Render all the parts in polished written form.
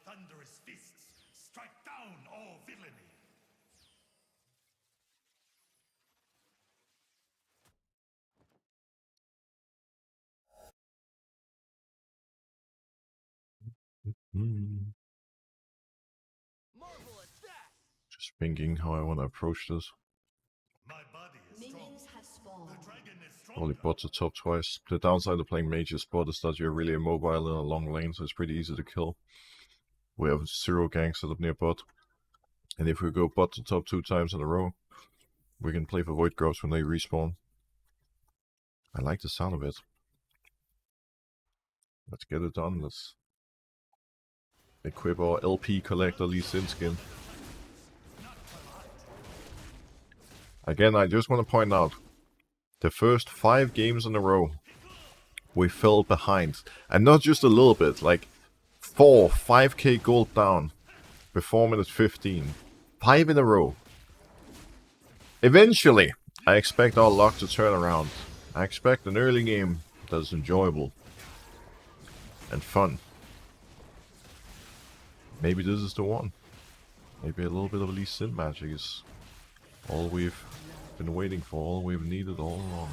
thunderous fists strike down all villainy. Just thinking how I want to approach this. My body is strong. The dragon is strong. Only bots are top twice. The downside of playing Mage's bot is that you're really immobile in a long lane, so it's pretty easy to kill. We have 0 ganks set up near bot. And if we go bot to top 2 times in a row, we can play for Void Growths when they respawn. I like the sound of it. Let's get it done. Let's equip our LP collector Lee Sin skin. Again, I just want to point out, the first 5 games in a row, we fell behind. And not just a little bit, like 5k gold down before minute 15. 5 in a row. Eventually, I expect our luck to turn around. I expect an early game that is enjoyable and fun. Maybe this is the one. Maybe a little bit of Lee Sin magic is all we've been waiting for, all we've needed all along.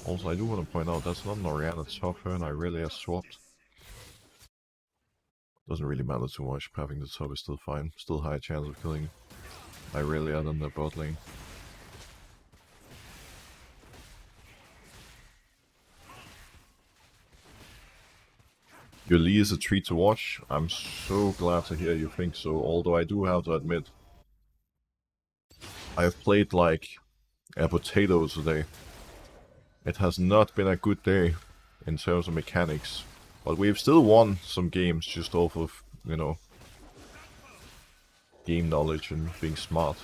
Also, I do want to point out, that's not an Orianna top turn, I really have swapped. Doesn't really matter too much, having the top is still fine. Still high chance of killing I really had on the bot lane. Your Lee is a treat to watch. I'm so glad to hear you think so, although I do have to admit, I have played like a potato today. It has not been a good day in terms of mechanics, but we've still won some games just off of, you know, game knowledge and being smart.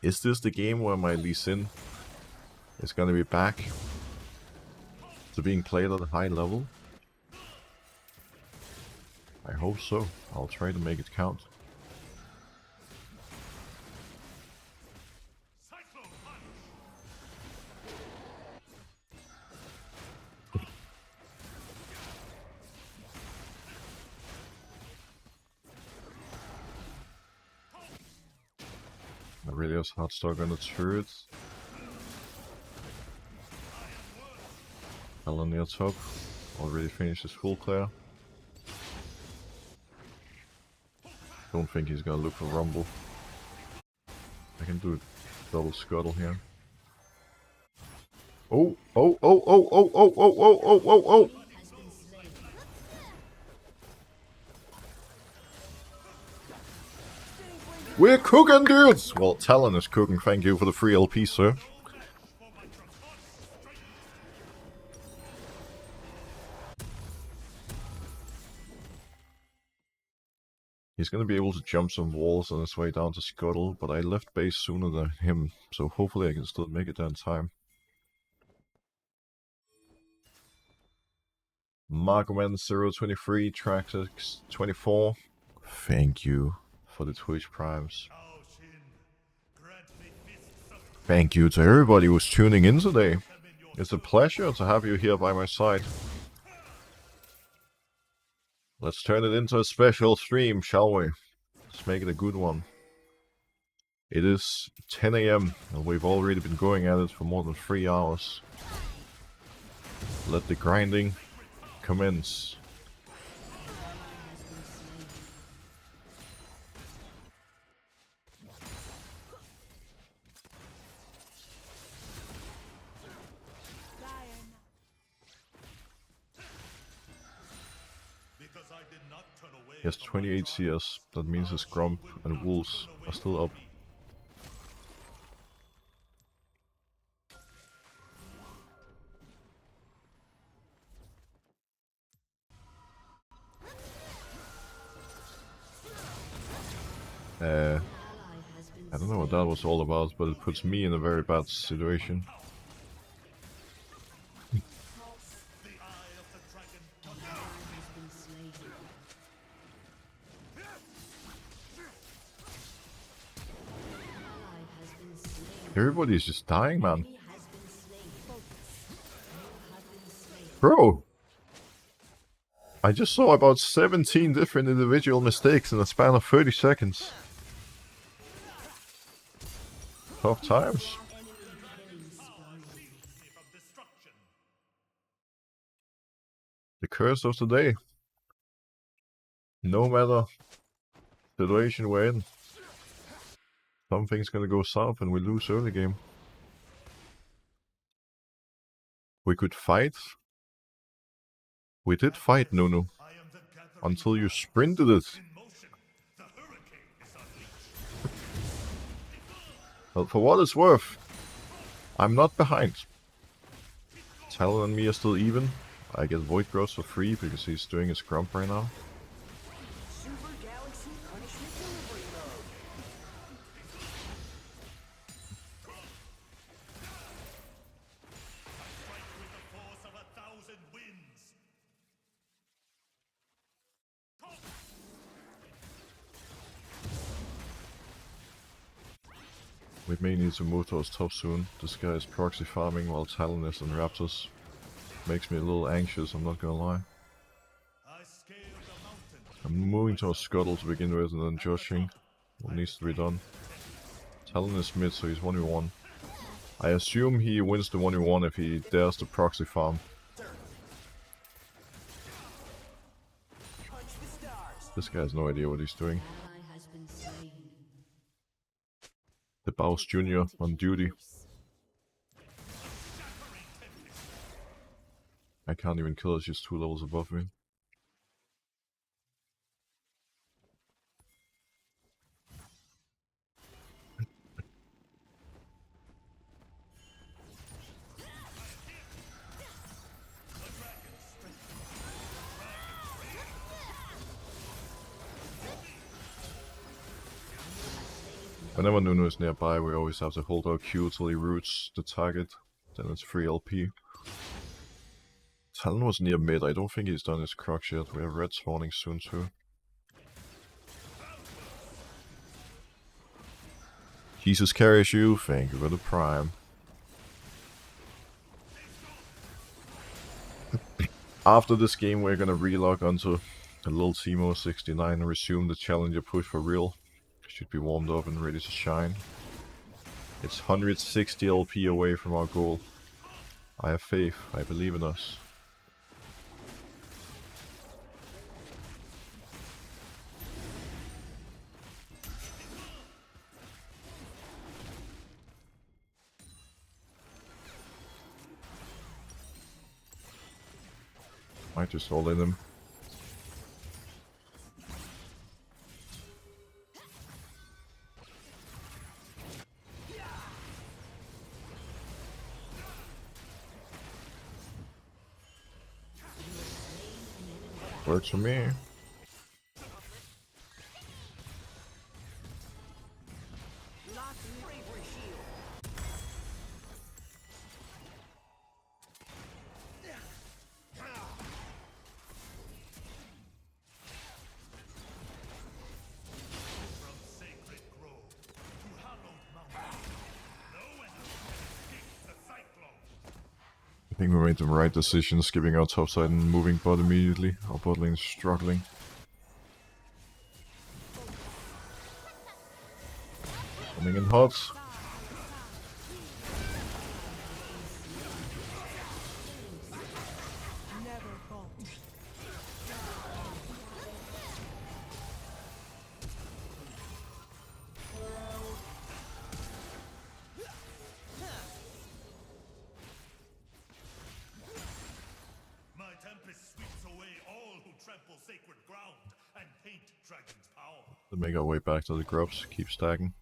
Is this the game where my Lee Sin is gonna be back to being played at a high level? I hope so. I'll try to make it count. Aurelius hardstock on the turret. Talon near top. Already finished his full clear. Don't think he's gonna look for Rumble. I can do a double scuttle here. Oh, oh, oh, oh, oh, oh, oh, oh, oh, oh, oh! We're cooking, dudes! Well, Talon is cooking, thank you for the free LP, sir. He's gonna be able to jump some walls on his way down to Scuttle, but I left base sooner than him, so hopefully I can still make it there in time. Markman023, Traxx24, thank you for the Twitch Primes. Thank you to everybody who's tuning in today. It's a pleasure to have you here by my side. Let's turn it into a special stream, shall we? Let's make it a good one. It is 10 AM and we've already been going at it for more than 3 hours. Let the grinding commence. He has 28 CS, that means his Grump and Wolves are still up. I don't know what that was all about, but it puts me in a very bad situation. Everybody's just dying, man. Bro! I just saw about 17 different individual mistakes in a span of 30 seconds. Tough times. The curse of the day. No matter the situation we're in, something's gonna go south and we lose early game. We could fight. We did fight, Nunu. Until you sprinted it. Well, for what it's worth, I'm not behind. Talon and me are still even. I get Void Growth for free because he's doing his Grump right now. We may need to move towards top soon. This guy is proxy farming while Talon is in Raptors. Makes me a little anxious, I'm not gonna lie. I'm moving towards Scuttle to begin with and then joshing what needs to be done. Talon is mid, so he's 1v1. I assume he wins the 1v1 if he dares to proxy farm. This guy has no idea what he's doing. The Baus Jr. on duty. I can't even kill, it's just 2 levels above me. Whenever Nunu is nearby, we always have to hold our Q till he roots the target, then it's free LP. Talon was near mid, I don't think he's done his Crux yet, we have red spawning soon too. Jesus carries you, thank you for the prime. After this game we're gonna relog onto a little Timo 69 and resume the challenger push for real. Should be warmed up and ready to shine. It's 160 LP away from our goal. I have faith, I believe in us. Might just hold in him. Works for me. I think we made the right decision, skipping our top side and moving bot immediately. Our bot lane is struggling. Coming in hot. To make our way back to the grubs, keep stacking.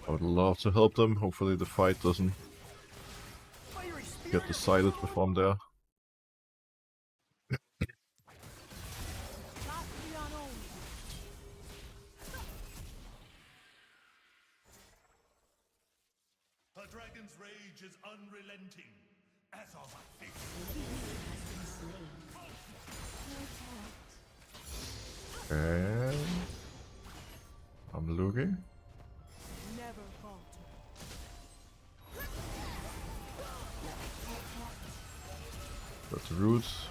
I would love to help them, hopefully the fight doesn't get decided before I'm there. A dragon unrelenting, as are my fingers. And I'm looking. Never falter. Got the roots.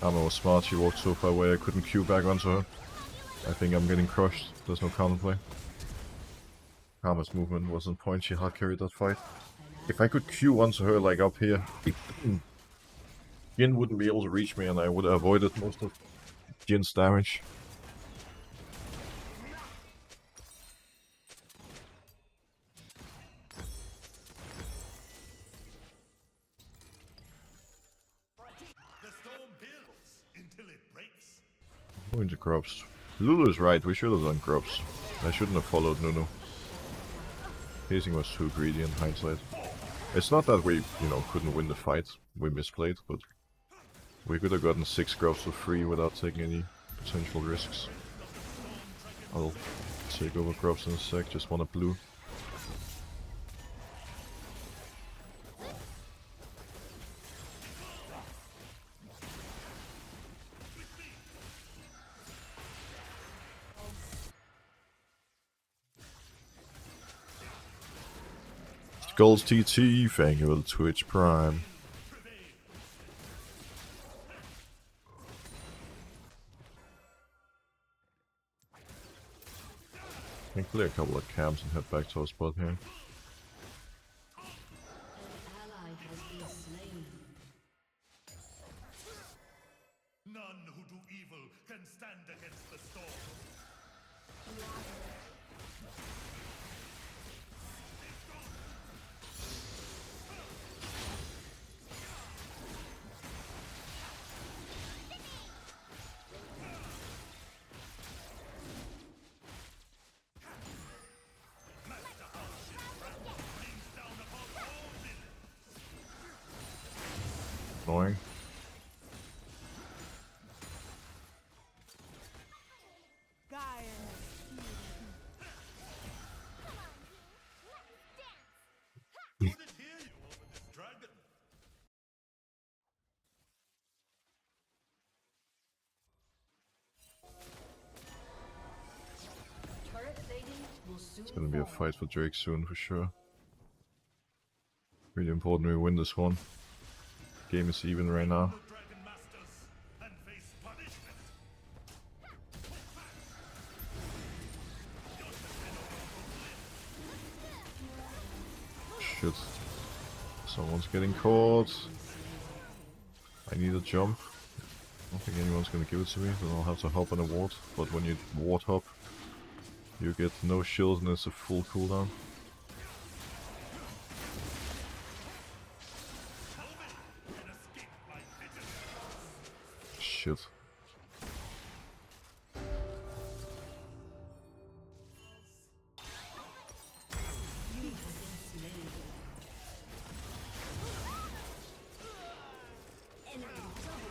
Karma was smart, she walked so far away I couldn't queue back onto her. I think I'm getting crushed, there's no counterplay. Karma's movement was on point, she hard carried that fight. If I could queue onto her like up here, Jin wouldn't be able to reach me and I would have avoided most of Jin's damage. The storm builds until it breaks. Going to crops. Lulu's right, we should have done crops. I shouldn't have followed Nunu. Pacing was too greedy in hindsight. It's not that we, couldn't win the fight. We misplayed, but we could have gotten 6 crops for free without taking any potential risks. I'll take over crops in a sec, just want a blue. Skulls TT, thank you for the Twitch Prime. Can clear a couple of camps and head back to our spot here. None who do evil can stand against the storm. Annoying. Would it hear you over this dragon? It's gonna be a fight for Drake soon for sure. Really important we win this one. Game is even right now. The dragon masters and face punishment. Shit. Someone's getting caught. I need a jump. I don't think anyone's gonna give it to me, then I'll have to hop on a ward. But when you ward hop, you get no shield and it's a full cooldown. Shit.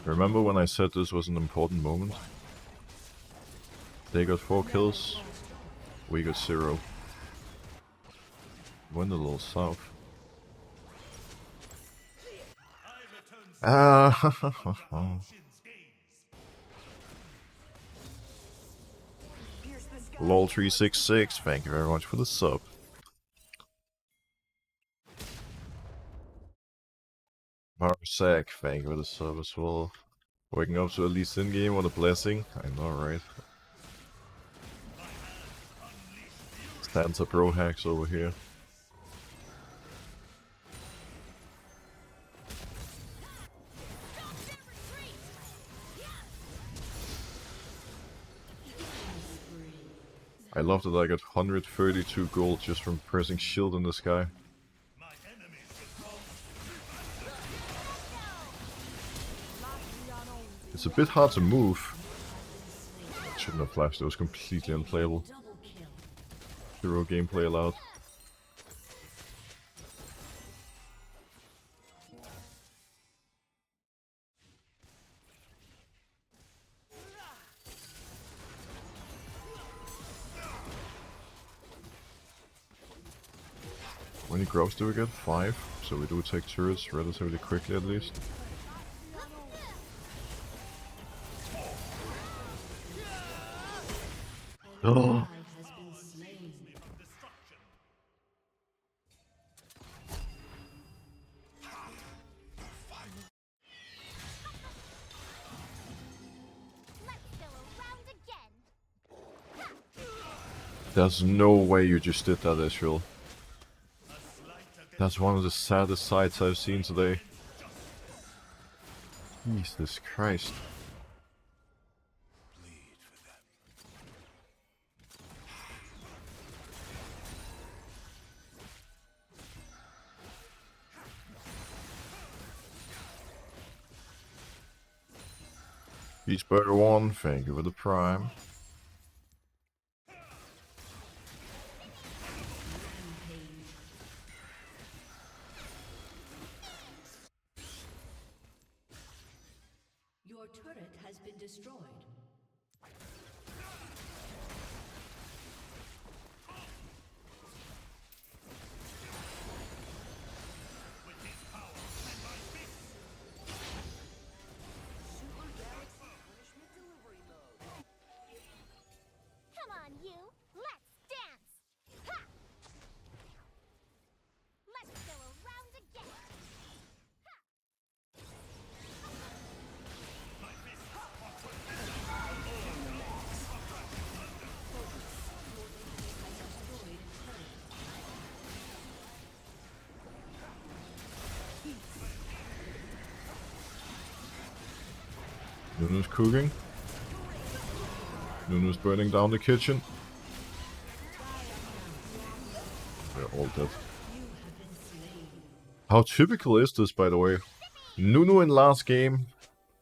Remember when I said this was an important moment? They got 4 kills, we got 0. Went a little south. LOL366, thank you very much for the sub. Marsack, thank you for the sub as well. Waking up to at least in game, what a blessing. I know, right? Stands up pro hacks over here. I love that I got 132 gold just from pressing shield in the sky. It's a bit hard to move. Shouldn't have flashed, it was completely unplayable. 0 gameplay allowed. many grubs do we get? 5. So we do take turrets relatively quickly at least. Oh. There's no way you just did that, Israel. That's one of the saddest sights I've seen today. Jesus Christ. Cheeseburger 1, thank you for the prime. Your turret has been destroyed. Nunu's cooking. Nunu's burning down the kitchen. They're all dead. How typical is this, by the way? Nunu in last game,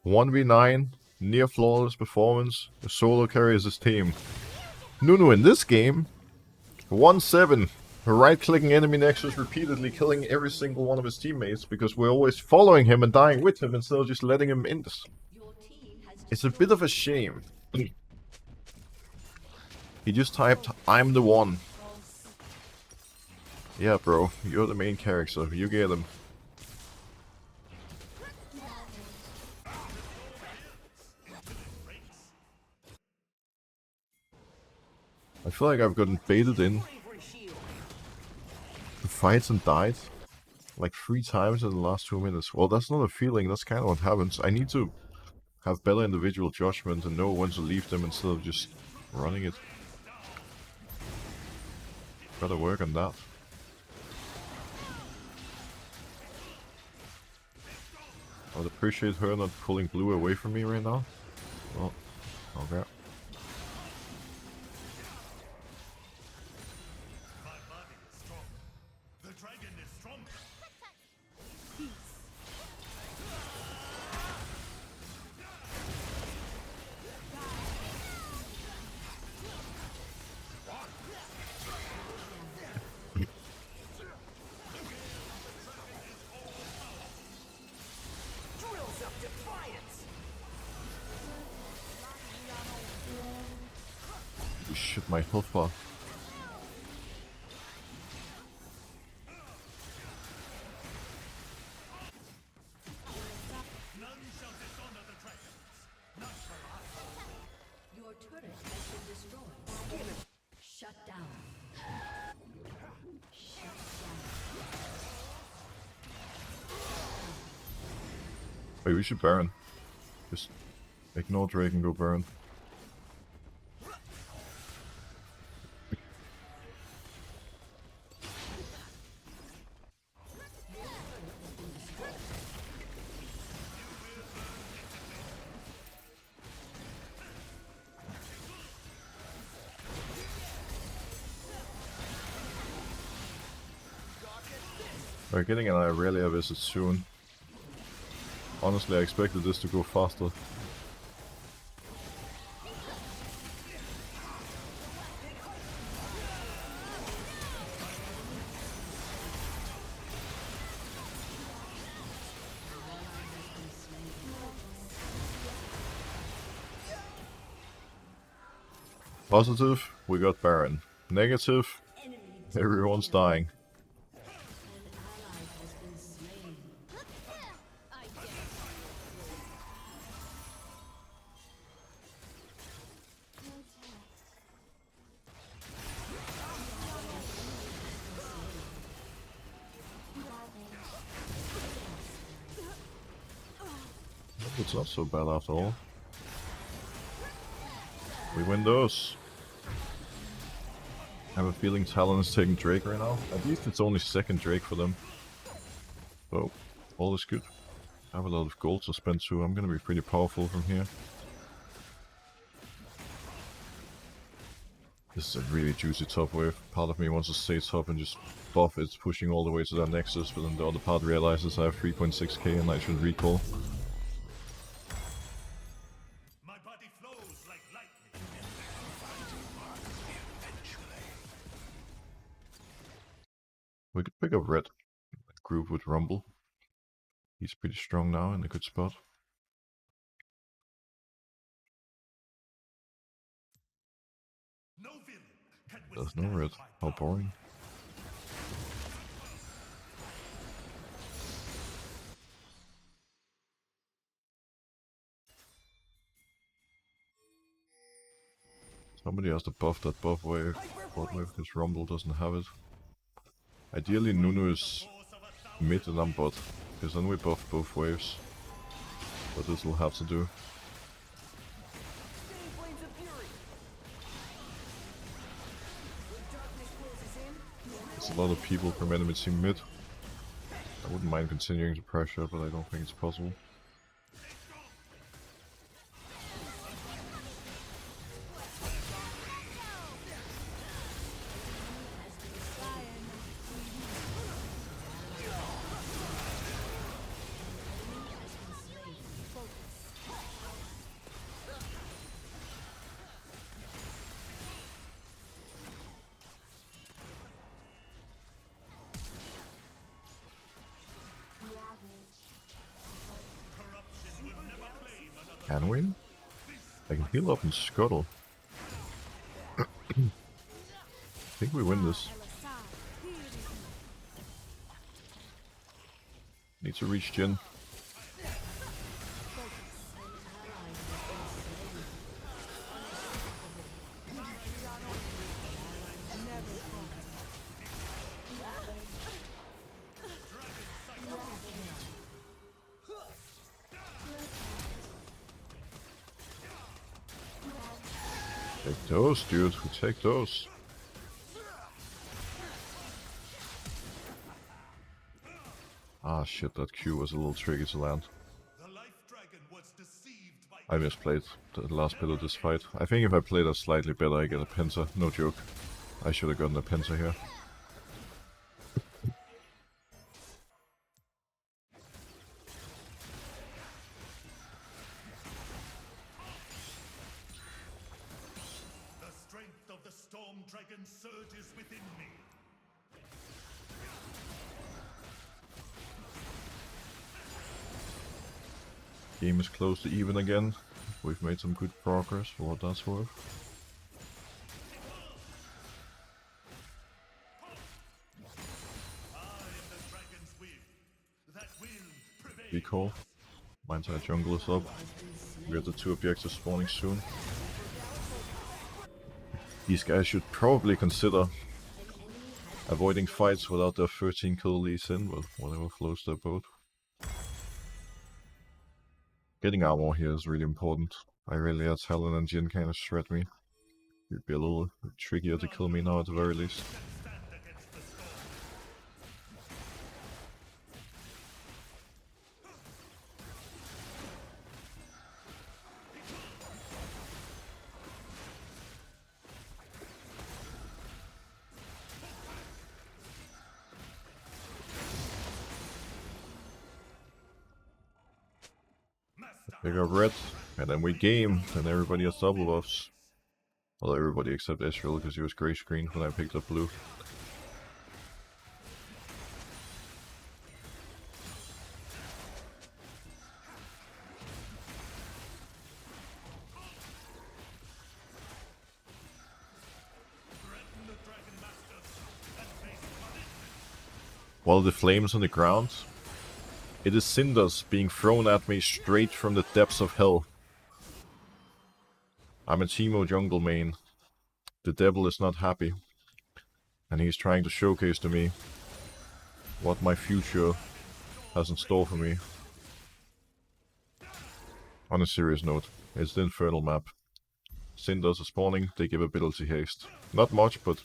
1v9, near flawless performance, a solo carries his team. Nunu in this game, 1-7, right-clicking enemy nexus, repeatedly killing every single one of his teammates because we're always following him and dying with him instead of just letting him in this. It's a bit of a shame. He just typed, "I'm the one." Yeah, bro, you're the main character. You get him. I feel like I've gotten baited in to fights and died like 3 times in the last 2 minutes. Well, that's not a feeling, that's kind of what happens. I need to have better individual judgment and know when to leave them instead of just running it. Gotta work on that. I would appreciate her not pulling blue away from me right now. Well, okay. My body is strong. The dragon is stronger. Shit, my health bar. Your turret has been destroyed. Shut down. Shut down. Wait, we should Baron. Just ignore Drake and go Baron. We're getting an Irelia visit soon. Honestly, I expected this to go faster. Positive, we got Baron. Negative, everyone's dying. It's not so bad after all. We win those. I have a feeling Talon is taking Drake right now. At least it's only second Drake for them. So, all is good. I have a lot of gold to spend too. I'm gonna be pretty powerful from here. This is a really juicy top wave. Part of me wants to stay top and just buff it, pushing all the way to that Nexus, but then the other part realizes I have 3.6k and I should recall. My body flows like lightning. We could pick up red. Group with Rumble. He's pretty strong now in a good spot. No villain can There's no withstand red. my How power. boring. Somebody has to buff that buff wave. Bot wave because Rumble doesn't have it. Ideally Nunu is mid and I'm bot, because then we buff both waves. But this will have to do. There's a lot of people from enemy team mid. I wouldn't mind continuing to pressure, but I don't think it's possible. Can we? I can heal up and scuttle. I think we win this. Need to reach Jin. Take those, dude. We take those. Ah, shit. That Q was a little tricky to land. The life dragon was deceived by I misplayed the last bit of this fight. I think if I play that slightly better, I get a Penta. No joke. I should have gotten a Penta here. the strength of the storm dragon surges within me. Game is close to even again. We've made some good progress for what that's worth. I am the dragon's will. That will prevail. Recall. Mine's our jungle is up. We have the two objectives spawning soon. These guys should probably consider avoiding fights without their 13 kill leads in, but whatever floats their boat. Getting armor here is really important. I really had Talon and Jin kind of shred me. It'd be a little trickier to kill me now at the very least. Stand against the storm. Pick up red, and then we game, and everybody has double buffs. Well, everybody except Ezreal, because he was grey screen when I picked up blue. While the flames on the ground, it is cinders being thrown at me straight from the depths of hell. I'm a Teemo jungle main. The devil is not happy. And he's trying to showcase to me what my future has in store for me. On a serious note, it's the Infernal map. Sin does a spawning, they give ability haste. Not much, but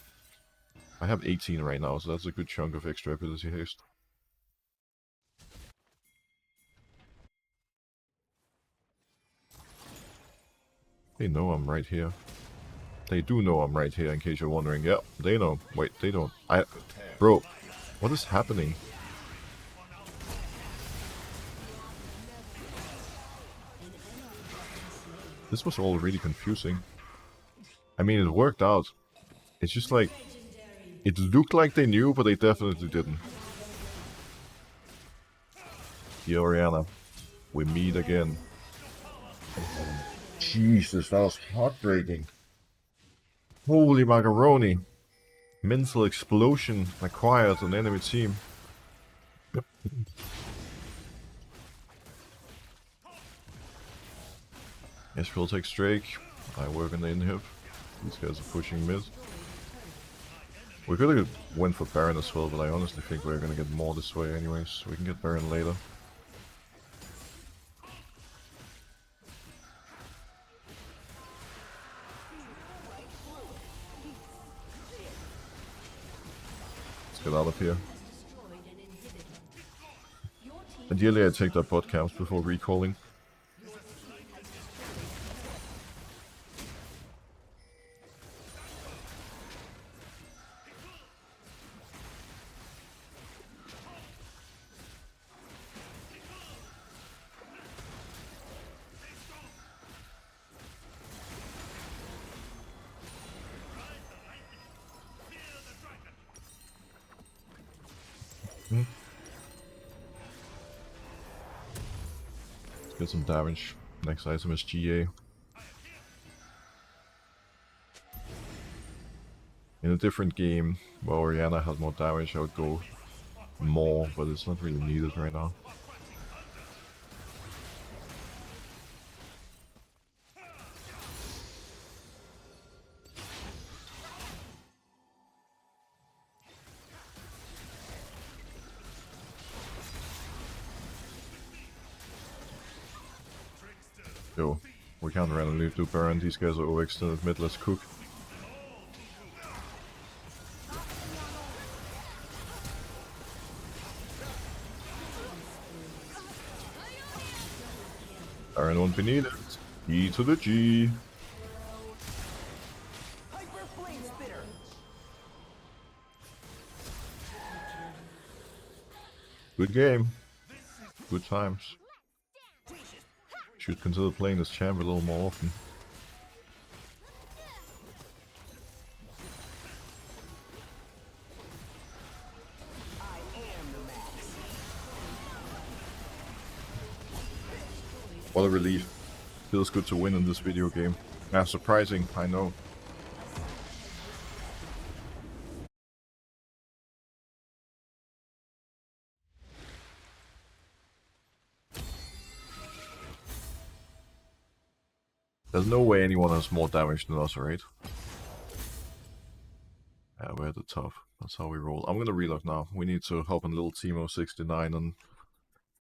I have 18 right now, so that's a good chunk of extra ability haste. They know I'm right here. They do know I'm right here, in case you're wondering. Yeah, they know. Wait, they don't. Bro, what is happening? This was all really confusing. I mean, it worked out. It's just like... It looked like they knew, but they definitely didn't. Here, Oriana. We meet again. Jesus, that was heartbreaking. Holy macaroni. Mental explosion acquired on enemy team. Yes, we'll take Drake. I work on the inhib. These guys are pushing mid. We could have went for Baron as well, but I honestly think we're gonna get more this way anyways. We can get Baron later. Let's get out of here. Ideally I take that bot camps before recalling. Let's get some damage. Next item is GA. In a different game, where Oriana has more damage, I would go more, but it's not really needed right now. Yo, we can't randomly do Baron, these guys are overextended mid, let's cook. Baron won't be needed. E to the G. Good game. Good times. Should consider playing this champ a little more often. What a relief. Feels good to win in this video game. Surprising, I know. There's no way anyone has more damage than us, right? Yeah, we're at the top. That's how we roll. I'm gonna reload now. We need to help a little Teemo 69 and